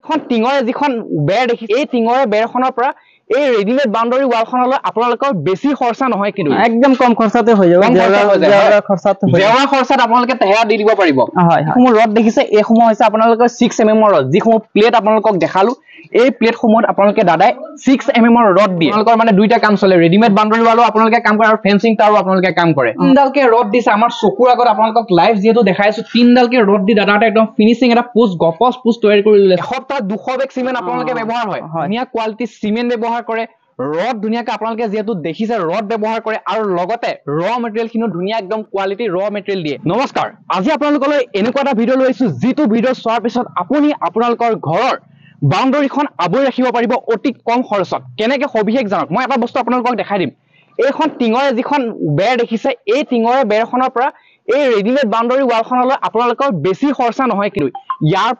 এখন টিঙৰে যিখন বেৰ দেখি এই টিঙৰে বেৰখনৰ পৰা এই ৰেডিমেড বাউণ্ডাৰী ৱালখনলৈ আপোনালোকৰ বেছি খৰচা নহয় কিন্তু একদম কম খৰচাতে হৈ যাব জেওৰা খৰচাত আপোনালোকে তেহেৰা দি দিব পাৰিব এইসমূহ ৰড দেখিছে এইসমূহ হৈছে আপোনালোকৰ 6 mm ৰড যিসমূহ প্লেট আপোনালোকক দেখালো এই প্লেটসমূহত আপোনালোকে দাদাই 6 mm ৰড দিয়ে আপোনালোকৰ মানে দুইটা কাম চলে ৰেডিমেড বাউণ্ডাৰী ৱালো আপোনালোকে কাম কৰে আৰু ফেন্সিং টাৰো আপোনালোকে কাম কৰে তিনডালকে ৰড দিছে আমাৰ চকুৰ আগত আপোনালোকক লাইভ যেহেতু দেখাইছো তিনডালকে ৰড দি দাদাটা একদম ফিনিশিং এটা পোষ্ট গপছ পোষ্ট তৈয়াৰ কৰি দিলে এসপ্তাহ 200 বেগ সিমেন্ট আপোনালোকে ব্যৱহাৰ হয় ধুনীয়া কোৱালিটি সিমেন্ট ব্যৱহাৰ কৰে ৰড ধুনীয়াকে আপোনালোকে যেহেতু দেখিছে ৰড ব্যৱহাৰ কৰে আৰু লগতে ৰ মেটেৰিয়েল খিনো ধুনীয়া একদম কোৱালিটি ৰ মেটেৰিয়েল দিয়ে নমস্কাৰ আজি আপোনালোকলৈ এনেকুৱা এটা ভিডিঅ লৈছো যিটো ভিডিঅ চোৱাৰ পিছত আপুনি আপোনালোকৰ ঘৰৰ বাউণ্ডাৰীখন আবৰি ৰাখিব পাৰিব অতি কম খৰচত কেনেকৈ সবিশেষ জানক মই এটা বস্তু আপোনালোকক দেখাই দিম এইখন টিঙৰে যিখন বেৰ দেখিছে এই টিঙৰে বেৰখনৰ পৰা এই ৰেডিমেড বাউণ্ডাৰী ৱালখনলৈ আপোনালোকৰ বেছি খৰচা নহয় কিন্তু ইয়াৰ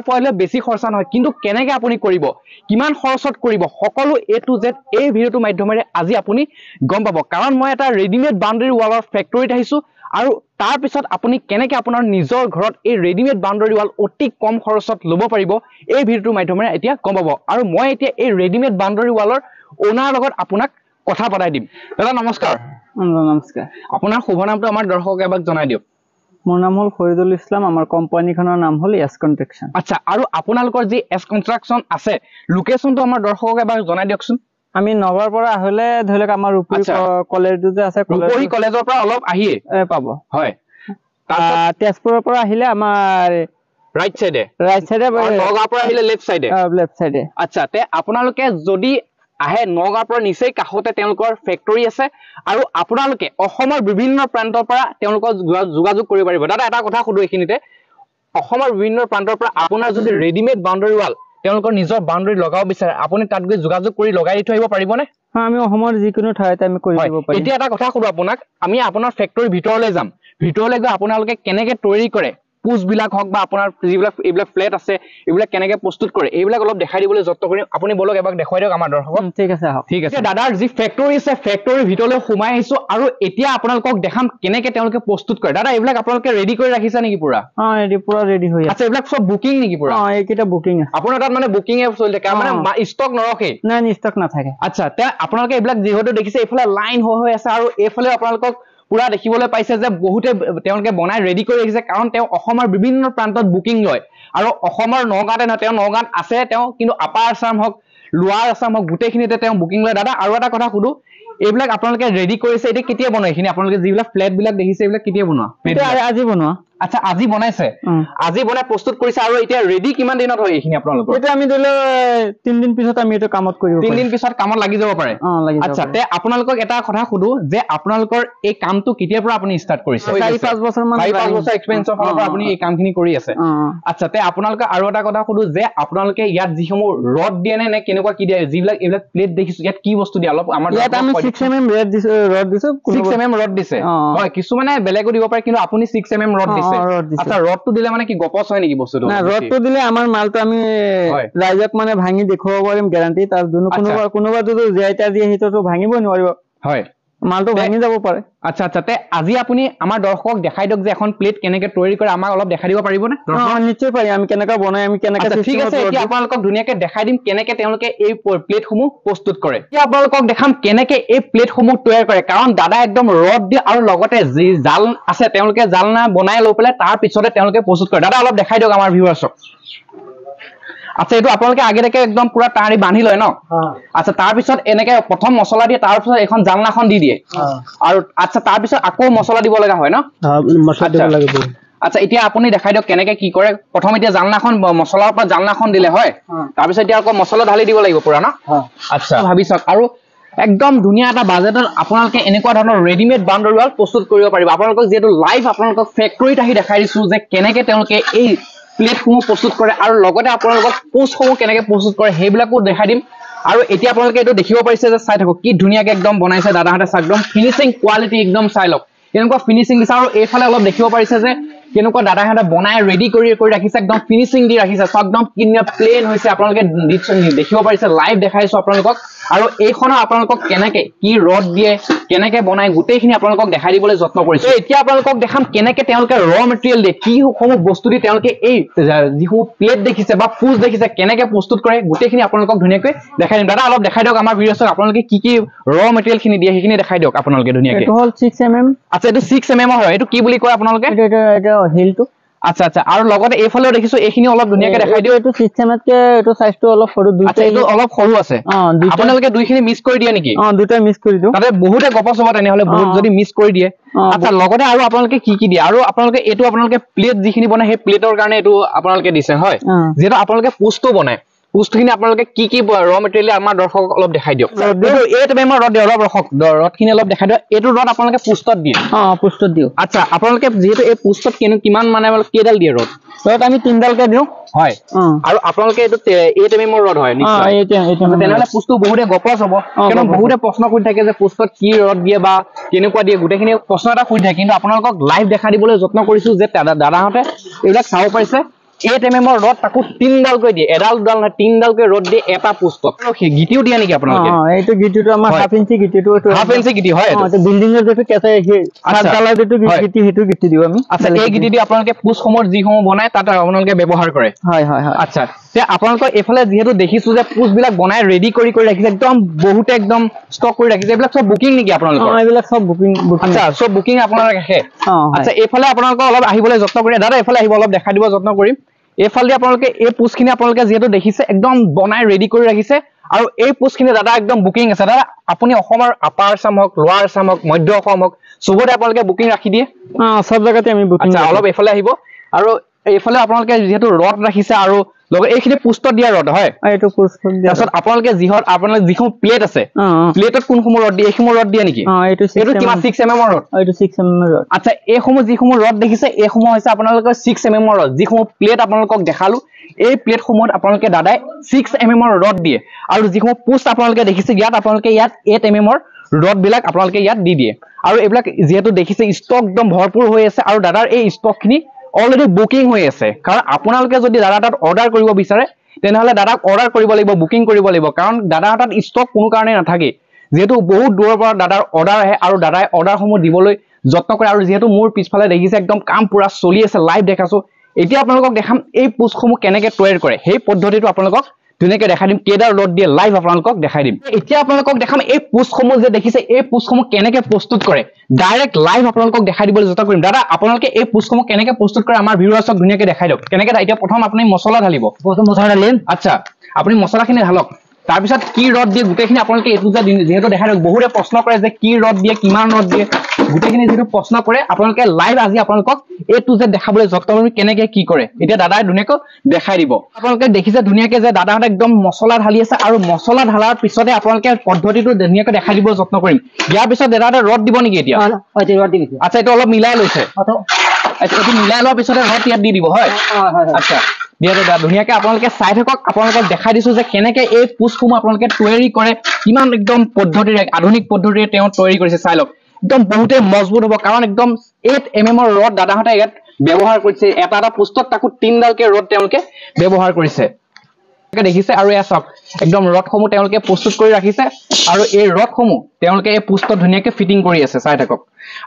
পৰা বেছি খৰচা নহয় কিন্তু কেনেকৈ আপুনি কৰিব কিমান খৰচত কৰিব সকলো এ টু জেড এই ভিডিঅ'টোৰ মাধ্যমেৰে আজি আপুনি গম পাব কাৰণ মই এটা ৰেডিমেড বাউণ্ডাৰী ৱালৰ ফেক্টৰীত আহিছো আৰু তাৰ পিছত আপুনি কেনেকৈ আপোনাৰ নিজৰ ঘৰত এই ৰেডিমেড বাউণ্ডাৰী ৱাল অতি কম খৰচত ল'ব পাৰিব এই ভিডিঅ'টোৰ মাধ্যমেৰে এতিয়া গম পাব আৰু মই এতিয়া এই ৰেডিমেড বাউণ্ডাৰী ৱালৰ ওনাৰ লগত আপোনাক কথা পতাই দিম দাদা নমস্কাৰ নমস্কাৰ আপোনাৰ শুভ নামটো আমাৰ দৰ্শকক এবাৰ জনাই দিয়ক মোৰ নাম হল ফৰিদুল ইছলাম আমাৰ কোম্পানীখনৰ নাম হল এছ কনষ্ট্ৰাকচন আচ্ছা আৰু আপোনালোকৰ যি এছ কনষ্ট্ৰাকচন আছে লোকেশনটো আমাৰ দৰ্শকক এবাৰ জনাই দিয়কচোন আমি নগৰ পৰা আহিলে ধৰিলক আমাৰ ৰূপৰী কলেজটো যে আছে ৰূপৰী কলেজৰ পৰা অলপ আহিয়ে পাব হয় তেজপুৰৰ পৰা আহিলে আমাৰ ৰাইট সাইডে নগাঁৱৰ পৰা আহিলে লেফট সাইডে আচ্ছা তে আপোনালোকে যদি আহে নগাঁৱৰ পৰা নিচেই কাষতে তেওঁলোকৰ ফেক্টৰী আছে আৰু আপোনালোকে অসমৰ বিভিন্ন প্ৰান্তৰ পৰা তেওঁলোকৰ যোগাযোগ কৰিব পাৰিব দাদা এটা কথা সুধো এইখিনিতে অসমৰ বিভিন্ন প্ৰান্তৰ পৰা আপোনাৰ যদি ৰেডিমেড বাউণ্ডাৰী ৱাল তেওঁলোকৰ নিজৰ বাউণ্ডাৰী লগাব বিচাৰে আপুনি তাত গৈ যোগাযোগ কৰি লগাই দি থৈ আহিব পাৰিবনে আমি অসমৰ যিকোনো ঠাইতে আমি কৰি দিব পাৰিম এতিয়া এটা কথা সুধো আপোনাক আমি আপোনাৰ ফেক্টৰী ভিতৰলৈ যাম ভিতৰলৈ গৈ আপোনালোকে কেনেকৈ তৈয়াৰী কৰে পোষ্ট বিলাক হক বা আপোনাৰ যিবিলাক এইবিলাক প্লেট আছে এইবিলাক কেনেকৈ প্ৰস্তুত কৰে এইবিলাক অলপ দেখাই দিবলৈ যত্ন কৰিম আপুনি বলক এবাৰ দেখুৱাই দিয়ক আমাৰ দৰ্শকক ঠিক আছে দাদাৰ যি ফেক্টৰী আছে ফেক্টৰীৰ ভিতৰলৈ সোমাই আহিছো আৰু এতিয়া আপোনালোকক দেখাম কেনেকৈ তেওঁলোকে প্ৰস্তুত কৰে দাদা এইবিলাক আপোনালোকে ৰেডি কৰি ৰাখিছে নেকি পুৰা পুৰা ৰেডি হৈ আছে আচ্ছা এইবিলাক সব বুকিং নেকি পুৰা এইকেইটা বুকিং আছে আপোনাৰ তাত মানে বুকিং এ চলি থাকে মানে ষ্টক নৰখে নাই ষ্টক নাথাকে আচ্ছা তে আপোনালোকে এইবিলাক যিহেতু দেখিছে এইফালে লাইন হৈ আছে আৰু এইফালে আপোনালোকক পুৰা দেখিবলৈ পাইছে যে বহুতে তেওঁলোকে বনাই ৰেডি কৰি ৰাখিছে কাৰণ তেওঁ অসমৰ বিভিন্ন প্ৰান্তত বুকিং লয় আৰু অসমৰ নগাঁৱতে নহয় তেওঁ নগাঁৱত আছে তেওঁ কিন্তু আপাৰ আছাম হওক লোৱাৰ আছাম হওক গোটেইখিনিতে তেওঁ বুকিং লয় দাদা আৰু এটা কথা সুধো এইবিলাক আপোনালোকে ৰেডি কৰিছে এতিয়া কেতিয়া বনাই এইখিনি আপোনালোকে যিবিলাক ফ্লেট বিলাক দেখিছে এইবিলাক কেতিয়া বনোৱা আজি বনোৱা আচ্ছা আজি বনাইছে আজি বনাই প্ৰস্তুত কৰিছে আৰু এতিয়া ৰেডি কিমান দিনত হয় এইখিনি আপোনালোকৰ এটা আমি ধৰিলে 3 দিন পিছত আমি এটা কামত কৰিব 3 দিন পিছত কামত লাগি যাব পাৰে আচ্ছা তে আপোনালোকক এটা কথা সুধো যে আপোনালোকৰ এই কামটো কেতিয়াৰ পৰা আপুনি ষ্টাৰ্ট কৰিছে 4-5 বছৰ মান 4-5 বছৰ এক্সপেৰিয়েন্সৰ ফালৰ পৰা আপুনি এই কামখিনি কৰি আছে আচ্ছা তে আপোনালোকে আৰু এটা কথা সুধো যে আপোনালোকে ইয়াত যিসমূহ ৰড দিয়ে নে কেনেকুৱা কি দিয়ে যিবিলাক এইবিলাক প্লেট দেখিছো ইয়াত কি বস্তু দিয়ে অলপ আমাৰ ইয়াত আমি 6 mm ৰড দিছো 6 mm ৰড দিছে হয় কিছুমানে বেলেগো দিব পাৰে কিন্তু আপুনি 6 mm ৰড দিছে আচ্ছা ৰডটো দিলে মানে কি গপছ হয় নেকি বস্তুটো না ৰডটো দিলে আমাৰ মালটো আমি ৰাইজক মানে ভাঙি দেখুৱাব পাৰিম গ্যাৰান্টি তাৰ কোনোবা যদি জেইটা দিয়ে হিতটো ভাঙিব নোৱাৰিব হয় মালটো ভাঙি যাব পাৰে আচ্ছা আচ্ছা তে আজি আপুনি আমাৰ দৰ্শকক দেখাই দিয়ক যে এখন প্লেট কেনেকৈ তৈয়াৰী কৰে আমাক অলপ দেখাই দিব পাৰিবনে নিশ্চয় পাৰিম আমি কেনেকৈ বনাই আমি কেনেকৈ ঠিক আছে এতিয়া আপোনালোকক ধুনীয়াকৈ দেখাই দিম কেনেকৈ তেওঁলোকে এই প্লেটসমূহ প্ৰস্তুত কৰে এতিয়া আপোনালোকক দেখাম কেনেকৈ এই প্লেটসমূহ তৈয়াৰ কৰে কাৰণ দাদা একদম ৰড দিয়ে আৰু লগতে যি জাল আছে তেওঁলোকে জালনা বনাই লৈ পেলাই তাৰ পিছতে তেওঁলোকে প্ৰস্তুত কৰে দাদা অলপ দেখাই দিয়ক আমাৰ ভিউৱাৰ্ছক আচ্ছা এইটো আপোনালোকে আগেলৈকে একদম পুৰা টানি বান্ধি লয় ন আচ্ছা তাৰ পিছত এনেকৈ প্ৰথম মছলা দিয়ে তাৰ পিছত এখন জালনাখন দি দিয়ে আৰু আচ্ছা তাৰ পিছত আকৌ মছলা দিব লগা হয় ন মছলা দিব লাগিব আচ্ছা এতিয়া আপুনি দেখাই দিয়ক কেনেকৈ কি কৰে প্ৰথম এতিয়া জালনাখন মছলাৰ পৰা জালনাখন দিলে হয় তাৰ পিছত এতিয়া আকৌ মছলা ঢালি দিব লাগিব পুৰা ন আচ্ছা ভাবি চাওক আৰু একদম ধুনীয়া এটা বাজেটত আপোনালোকে এনেকুৱা ধৰণৰ ৰেডিমেড বাউণ্ডাৰী ৱাল প্ৰস্তুত কৰিব পাৰিব আপোনালোকক যিহেতু লাইভ আপোনালোকক ফেক্টৰীত আহি দেখাই দিছো যে কেনেকৈ তেওঁলোকে এই প্লেটসমূহ প্ৰস্তুত কৰে আৰু লগতে আপোনালোকক পোষ্টসমূহ কেনেকৈ প্ৰস্তুত কৰে সেইবিলাকো দেখাই দিম আৰু এতিয়া আপোনালোকে এইটো দেখিব পাৰিছে যে চাই থাকক কি ধুনীয়াকৈ একদম বনাইছে দাদাহঁতে একদম ফিনিচিং কোৱালিটি একদম চাই লওক এনেকুৱা ফিনিচিং দিছে আৰু এইফালে অলপ দেখিব পাৰিছে যে কেনেকুৱা দাদাহঁতে বনাই ৰেডি কৰি ৰাখিছে একদম ফিনিচিং দি ৰাখিছে সব একদম কিনিয়া প্লেন হৈছে আপোনালোকে দেখিব পাৰিছে লাইভ দেখাইছো আপোনালোকক আৰু এইখনো আপোনালোকক কেনেকে কি ৰড দিয়ে কেনেকে বনাই গোটেইখিনি আপোনালোকক দেখাই দিবলৈ যত্ন কৰিছো এতিয়া আপোনালোকক দেখাম কেনেকে তেওঁলোকে ৰ মেটেৰিয়েল দিয়ে কি সমূহ বস্তু দি তেওঁলোকে এই যিসমূহ প্লেট দেখিছে বা পুজ দেখিছে কেনেকে প্ৰস্তুত কৰে গোটেইখিনি আপোনালোকক ধুনীয়াকৈ দেখাই দিম দাদা অলপ দেখাই দিয়ক আমাৰ ভিডিঅ'ত আপোনালোকে কি কি ৰ মেটেৰিয়েল খিনি দিয়ে সেইখিনি দেখাই দিয়ক আপোনালোকে ধুনীয়াকৈ এইটো হল 6 mm আচ্ছা এইটো 6 mm হয় এইটো কি বুলি কয় আপোনালোকে এটা হিলটো আচ্ছা আচ্ছা আৰু লগতে এইফালেও দেখিছো এইখিনি অলপ ধুনীয়াকৈ দেখাই দিও এইটো সিস্টেমতকে এইটো সাইজটো অলপ সৰু দুটা আচ্ছা এইটো অলপ সৰু আছে আপোনালোকে দুইখিনি মিক্স কৰি দিয়ে নেকি দুটা মিক্স কৰি দিও তাতে বহুতে গপচ হ'ব তেনেহলে বহুত যদি মিক্স কৰি দিয়ে আচ্ছা লগতে আৰু আপোনালোকে কি কি দিয়ে আৰু আপোনালোকে এইটো আপোনালোকে প্লেট যিখিনি বনাই সেই প্লেটৰ কাৰণে এইটো আপোনালোকে দিছে হয় যেটা আপোনালোকে পোষ্টটো বনাই পোষ্টখিনি আপোনালোকে কি কি ৰ মেটেৰিয়েল আমাৰ দৰ্শকক অলপ দেখাই দিয়ক এইটো 8 mm ৰড দিয়ে অলপ ৰডখিনি অলপ দেখাই দিয়ক এইটো ৰড আপোনালোকে পোষ্টত দিয়ে পোষ্টত দিও আচ্ছা আপোনালোকে যেহেতু এই পোষ্টত কিমান মানে কেইডাল দিয়ে ৰড আমি 3ডালকে দিও হয় আৰু আপোনালোকে এইটো 8 mm ৰড হয় নিশ্চয় তেনেহলে পোষ্টটো বহুতে গপচ হ'ব কাৰণ বহুতে প্ৰশ্ন কৰি থাকে যে পোষ্টত কি ৰড দিয়ে বা কেনেকুৱা দিয়ে গোটেইখিনি প্ৰশ্ন এটা কৰি থাকে কিন্তু আপোনালোকক লাইভ দেখা দিবলৈ যত্ন কৰিছো যে দাদাহঁতে এইবিলাক চাব পাৰিছে 8 mm ৰড তাকো 3ডালকৈ দিয়ে এডাল দুডাল নহয় 3ডালকৈ ৰড দিয়ে এটা পোষ্টত গিটিও দিয়ে নেকি আপোনালোকে এইটো গিটিটো আমাৰ হাফ ইঞ্চি গিটিটো হাফ ইঞ্চি গিটি হয় এইটো বিল্ডিং এৰ যেটো কেঁচা কালাৰ যেটো গিটি হেতু গিটি দিও আমি আচ্ছা এই গিটি দি আপোনালোকে পোষ্টসমূহ যিসমূহ বনাই তাত আপোনালোকে ব্যৱহাৰ কৰে হয় হয় হয় আচ্ছা তে আপোনালোকৰ এফালে যেহেতু দেখিছো যে পোষ্টবিলাক বনাই ৰেডি কৰি ৰাখিছে একদম বহুতে একদম ষ্টক কৰি ৰাখিছে এইবিলাক সব বুকিং নেকি আপোনালোকৰ এইবিলাক সব বুকিং আচ্ছা সব বুকিং আপোনালোকে ৰাখে আচ্ছা এফালে আপোনালোকৰ অলপ আহিবলৈ যত্ন কৰি দাদা এফালে আহিব অলপ দেখাই দিব যত্ন কৰিম এফালে আপোনালোকে এই পোষ্টখিনি আপোনালোকে যেহেতু দেখিছে একদম বনাই ৰেডি কৰি ৰাখিছে আৰু এই পোষ্টখিনি দাদা একদম বুকিং আছে দাদা আপুনি অসমৰ আপাৰ আসাম হওক লোৱাৰ আসাম হওক মধ্য অসম হওক সবতে আপোনালোকে বুকিং ৰাখি দিয়ে সব জায়গাতে আমি বুকিং আচ্ছা অলপ এফালে আহিব আৰু এইফালে আপোনালোকে যেহেতু ৰড ৰাখিছে আৰু লগে এইখিনি পোষ্টত দিয়া ৰড হয় এইটো পোষ্টত দিয়া তাৰছত আপোনালোকে আপোনালোকে যিখন প্লেট আছে প্লেটত কোনসমূহ ৰড দিয়ে এইসমূহ ৰড দিয়ে নেকি এইটো কিমান 6 mm ৰড এইটো 6 mm ৰড আচ্ছা এইসমূহ যিসমূহ ৰড দেখিছে এইসমূহ হৈছে আপোনালোকৰ 6 mm ৰড যিসমূহ প্লেট আপোনালোকক দেখালো এই প্লেটসমূহত আপোনালোকে দাদাই 6 mm ৰড দিয়ে আৰু যিসমূহ পোষ্ট আপোনালোকে দেখিছে ইয়াত আপোনালোকে ইয়াত 8 mm ৰড বিলাক আপোনালোকে ইয়াত দি দিয়ে আৰু এইবিলাক যেহেতু দেখিছে ষ্টক একদম ভৰপুৰ হৈ আছে আৰু দাদাৰ এই ষ্টকখিনি অলৰেডি বুকিং হৈ আছে কাৰণ আপোনালোকে যদি দাদা তাত অৰ্ডাৰ কৰিব বিচাৰে তেনেহলে দাদাক অৰ্ডাৰ কৰিব লাগিব বুকিং কৰিব লাগিব কাৰণ দাদা তাত ষ্টক কোনো কাৰণে নাথাকে যেহেতু বহুত দূৰৰ পৰা দাদাৰ অৰ্ডাৰ আহে আৰু দাদাই অৰ্ডাৰসমূহ দিবলৈ যত্ন কৰে আৰু যেহেতু মোৰ পিছফালে দেখিছে একদম কাম পুৰা চলি আছে লাইভ দেখাছো এতিয়া আপোনালোকক দেখাম এই পোষ্টসমূহ কেনেকৈ তৈয়াৰ কৰে সেই পদ্ধতিটো আপোনালোকক ধুনীয়াকৈ দেখাই দিম কেইডাল ৰড দিয়ে লাইভ আপোনালোকক দেখাই দিম এতিয়া আপোনালোকক দেখাম এই পোষ্টসমূহ যে দেখিছে এই পোষ্টসমূহ কেনেকৈ প্ৰস্তুত কৰে ডাইৰেক্ট লাইভ আপোনালোকক দেখাই দিবলৈ যত্ন কৰিম দাদা আপোনালোকে এই পোষ্টসমূহ কেনেকৈ প্ৰস্তুত কৰে আমাৰ ভিউৱাৰ্ছক ধুনীয়াকৈ দেখাই দিয়ক কেনেকৈ এতিয়া প্ৰথম আপুনি মছলা ঢালিব মছলা ঢালিম আচ্ছা আপুনি মছলাখিনি ঢালক তাৰপিছত কি ৰড দিয়ে গোটেইখিনি আপোনালোকে এইটো যেহেতু দেখাই দিয়ক বহুতে প্ৰশ্ন কৰে যে কি ৰড দিয়ে কিমান ৰড দিয়ে গোটেইখিনি যেহেতু প্ৰশ্ন কৰে আপোনালোকে লাইভ আজি আপোনালোকক এইটো যে দেখাবলৈ যত্ন কৰিম কেনেকৈ কি কৰে এতিয়া দাদাই ধুনীয়াকৈ দেখাই দিব আপোনালোকে দেখিছে ধুনীয়াকৈ যে দাদাহঁতে একদম মছলা ঢালি আছে আৰু মছলা ঢালাৰ পিছতে আপোনালোকে পদ্ধতিটো ধুনীয়াকৈ দেখাই দিব যত্ন কৰিম ইয়াৰ পিছত দাদাহঁতে ৰড দিব নেকি এতিয়া আচ্ছা এইটো অলপ মিলাই লৈছে এইটো মিলাই লোৱাৰ পিছতে ৰড ইয়াত দি দিব হয় আচ্ছা দিয়া দাদা ধুনীয়াকৈ আপোনালোকে চাই থাকক আপোনালোকক দেখাই দিছো যে কেনেকৈ এই পোষ্টসমূহ আপোনালোকে তৈয়াৰী কৰে কিমান একদম পদ্ধতিৰে আধুনিক পদ্ধতিৰে তেওঁ তৈয়াৰী কৰিছে চাই লওক একদম বহুতে মজবুত হ'ব কাৰণ একদম 8 mm ৰড দাদাহঁতে ইয়াত ব্যৱহাৰ কৰিছে এটা এটা পোষ্টত তাকো 3ডালকৈ ৰড তেওঁলোকে ব্যৱহাৰ কৰিছে দেখিছে আৰু এয়া চাওক একদম ৰডসমূহ তেওঁলোকে প্ৰস্তুত কৰি ৰাখিছে আৰু এই ৰডসমূহ তেওঁলোকে এই পোষ্টত ধুনীয়াকৈ ফিটিং কৰি আছে চাই থাকক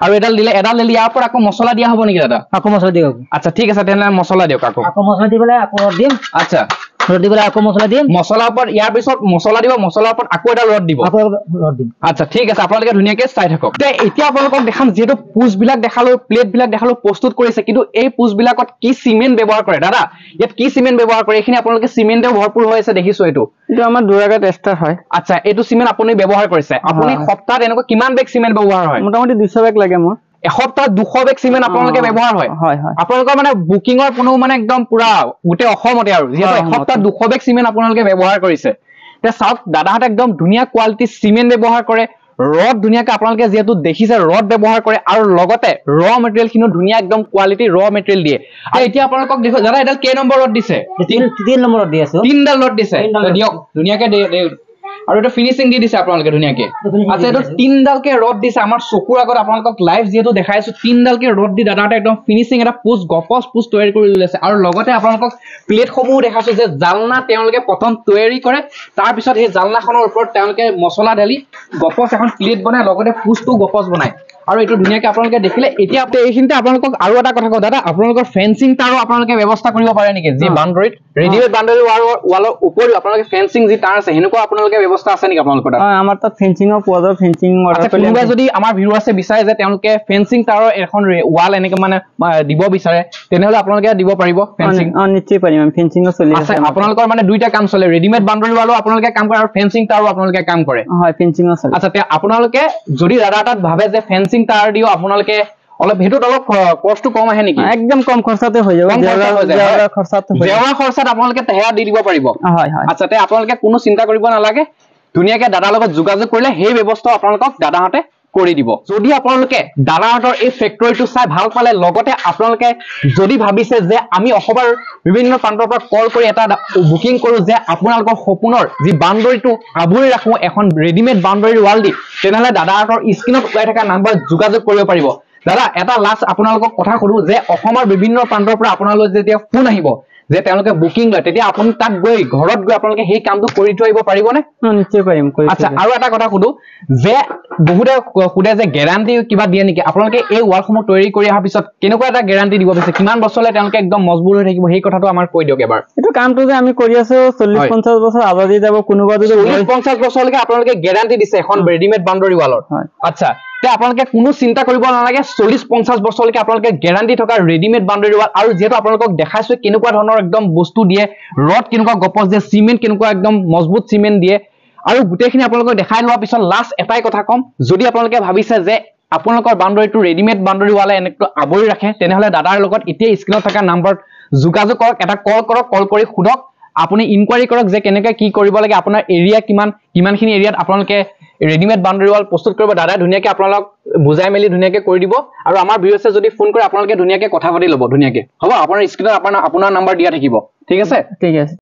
আৰু এডাল দিলে ইয়াৰ পৰা আকৌ মছলা দিয়া হ'ব নেকি দাদা আকৌ মছলা দিয়ক আচ্ছা ঠিক আছে তেনেহলে মছলা দিয়ক আকৌ মছলা দি পেলাই আকৌ ৰড দিম আচ্ছা ৰড দি পেলাই আকৌ মছলা দিম মছলাৰ ওপৰত ইয়াৰ পিছত মছলা দিব মছলাৰ ওপৰত আকৌ এটা ৰড দিব আচ্ছা ঠিক আছে আপোনালোকে ধুনীয়াকৈ চাই থাকক এতিয়া আপোনালোকক দেখাম যেহেতু পোষ্টবিলাক দেখালো প্লেটবিলাক দেখালো প্ৰস্তুত কৰিছে কিন্তু এই পোষ্টবিলাকত কি চিমেণ্ট ব্যৱহাৰ কৰে দাদা ইয়াত কি চিমেণ্ট ব্যৱহাৰ কৰে এইখিনি আপোনালোকে চিমেণ্টেও ভৰপূৰ হৈ আছে দেখিছো এইটো আমাৰ দুৰাগাত এক্সট্ৰা হয় আচ্ছা এইটো চিমেণ্ট আপুনি ব্যৱহাৰ কৰিছে আপুনি সপ্তাহত এনেকুৱা কিমান বেগ চিমেণ্ট ব্যৱহাৰ হয় মোটামুটি 200 বেগ লাগে মোৰ এসপ্তাহ 200 বেগ চিমেণ্ট আপোনালোকে ব্যৱহাৰ হয় আপোনালোকৰ মানে বুকিঙৰ কোনো মানে একদম পুৰা গোটেই অসমতে আৰু যেহেতু এসপ্তাহ 200 বেগ চিমেণ্ট আপোনালোকে ব্যৱহাৰ কৰিছে তে চাওক দাদাহঁতে একদম ধুনীয়া কোৱালিটি চিমেণ্ট ব্যৱহাৰ কৰে ৰড ধুনীয়াকৈ আপোনালোকে যেহেতু দেখিছে ৰড ব্যৱহাৰ কৰে আৰু লগতে ৰ মেটেৰিয়েলখিনিও ধুনীয়া একদম কোৱালিটি ৰ মেটেৰিয়েল দিয়ে আৰু এতিয়া আপোনালোকক দেখো দাদা এডাল কেই নম্বৰ ৰড দিছে 3 নম্বৰ ৰড দি আছে 3ডাল ৰড দিছে দিয়ক ধুনীয়াকৈ আৰু এটা ফিনিশিং দি দিছে আপোনালোকে ধুনিয়াকে আচ্ছা এটো তিনডালকে ৰড দিছে আমাৰ চকুৰ আগত আপোনালোকক লাইভ যেহেতু দেখাইছো তিনডালকে ৰড দি দাদাটা একদম ফিনিশিং এটা পোষ্ট গপস পোষ্ট তৈয়াৰ কৰি লৈছে আৰু লগতে আপোনালোকক প্লেট সমূহ দেখাইছো যে জালনা তেওঁলোকে প্ৰথম তৈয়াৰী কৰে তাৰ পিছত এই জালনাখনৰ ওপৰত তেওঁলোকে মছলা ঢালি গপস এখন প্লেট বনায় লগতে পোষ্টটো গপস বনায় আৰু এটো ধুনিয়াকে আপোনালোকে দেখিলে এতিয়া এইখিনতে আপোনালোকক আৰু এটা কথা কওঁ দাদা আপোনালোকৰ ফেন্সিং তাৰো আপোনালোকে ব্যৱস্থা কৰিব পাৰে নেকি যে বাউণ্ডাৰীত ৰেডিমেড বাউণ্ডাৰী ৱালৰ ওপৰত আপোনালোকে ফেন্সিং যি তাৰ আছে হেনেকুৱা আপোনালোকে ব্যৱস্থা আছে নেকি আপোনালোকৰ তাত আমাৰ তাত ফেন্সিংৰ পোৱা ফেন্সিং অৰ্ডাৰ কৰিলে কোনোবা যদি আমাৰ ভিউৱাৰ্ছে বিচাৰে যে তেওঁলোকে ফেন্সিং তাৰৰ এখন ৱাল এনেকে মানে দিব বিচাৰে তেনেহলে আপোনালোকে দিব পাৰিব ফেন্সিং নিশ্চয় পাৰিম আমি ফেন্সিংৰ চলি আছে আপোনালোকৰ মানে দুইটা কাম চলে ৰেডিমেড বাউণ্ডাৰী ৱালো আপোনালোকে কাম কৰে আৰু ফেন্সিং তাৰো আপোনালোকে কাম কৰে হয় ফেন্সিংৰ চলে আচ্ছা তে আপোনালোকে যদি দাদা তাত ভাবে যে ফেন্সিং তার দিও আপোনালোকে অলপ হেতুত অলপ কষ্ট কম আহে নেকি একদম কম খৰচাতে হৈ যাব জেওৰা খৰচাতে হৈ জেওৰা খৰচাত আপোনালোকে তেয়া দি দিব পাৰিব হয় হয় আচ্ছা তে আপোনালোকে কোনো চিন্তা কৰিব নালাগে ধুনিয়াকে দাদাৰ লগত যোগাযোগ কৰিলে সেই ব্যৱস্থা আপোনালোকক দাদাহতে কৰি দিব যদি আপোনালোকে দাদাহতৰ এই ফেক্টৰীটো চাই ভাল পালে লগতে আপোনালোকে যদি ভাবিছে যে আমি অসমৰ বিভিন্ন প্ৰান্তৰ পৰা কল কৰি এটা বুকিং কৰো যে আপোনালোকৰ সপোনৰ যি বাউণ্ডাৰীটো আবৰি ৰাখো এখন ৰেডিমেড বাউণ্ডাৰী ৱাল দি তেনেহলে দাদাহতৰ স্ক্ৰিনত ওলাই থকা নাম্বাৰ যোগাযোগ কৰিব পাৰিব দাদা এটা লাষ্ট আপোনালোকক কথা কৰো যে অসমৰ বিভিন্ন প্ৰান্তৰ পৰা আপোনালোক যেতিয়া ফোন আহিব যে তেওঁলোকে বুকিং লয় তেতিয়া আপুনি তাত গৈ ঘৰত গৈ আপোনালোকে সেই কামটো কৰি থৈ আহিব পাৰিবনে নিশ্চয় পাৰিম আচ্ছা আৰু এটা কথা কৰো যে বহুতে খুদে যে গ্যাৰান্টি কিবা দিয়ে নেকি আপোনালোকে এই ৱালসমূহ তৈয়াৰী কৰি অহাৰ পিছত কেনেকুৱা এটা গ্যাৰান্টি দিব বিচাৰে কিমান বছৰলৈ তেওঁলোকে একদম মজবুত হৈ থাকিব সেই কথাটো আমাৰ কৈ দিয়ক এবাৰ এটো কামটো যে আমি কৰি আছো 40-50 বছৰ আবাদি যাব কোনোবা যদি 40-50 বছৰলৈকে আপোনালোকে গ্যাৰান্টি দিছে এখন ৰেডিমেড বাউণ্ডাৰী ৱালৰ আচ্ছা তে আপোনালোকে কোনো চিন্তা কৰিব নালাগে 40-50 বছৰলৈকে আপোনালোকে গ্যাৰান্টি থকা ৰেডিমেড বাউণ্ডাৰী ৱাল আৰু যেহেতু আপোনালোকক দেখাইছো কেনেকুৱা ধৰণৰ একদম বস্তু দিয়ে ৰড কেনেকুৱা গপস দিয়ে সিমেন্ট কেনেকুৱা একদম মজবুত সিমেন্ট দিয়ে আৰু গুটেখিনি আপোনালোকক দেখাই লোৱাৰ পিছত লাষ্ট এটাই কথা কম যদি আপোনালোকে ভাবিছে যে আপোনালোকৰ বাউণ্ডাৰীটো ৰেডিমেড বাউণ্ডাৰী ৱালে এনেকৈ আবৰি ৰাখে তেনেহলে দাদাৰ লগত এতিয়া স্ক্ৰিনত থকা নাম্বাৰত যোগাযোগ কৰক এটা কল কৰক কল কৰি খুদক আপুনি ইনকুৱাৰি কৰক যে কেনেকৈ কি কৰিব লাগে আপোনাৰ এৰিয়া কিমানখিনি এৰিয়াত আপোনালোকে ৰেডিমেড বাউণ্ডাৰী ৱাল প্ৰস্তুত কৰিব দাদা ধুনিয়াকে আপোনালোক বুজাই মেলি ধুনিয়াকে কৰি দিব আৰু আমাৰ ভিউয়াৰ্ছে যদি ফোন কৰে আপোনালোকে ধুনিয়াকে কথা পাতি ল'ব ধুনিয়াকে হ'ব আপোনাৰ স্ক্ৰিনত আপোনাৰ নাম্বাৰ দিয়া থাকিব ঠিক আছে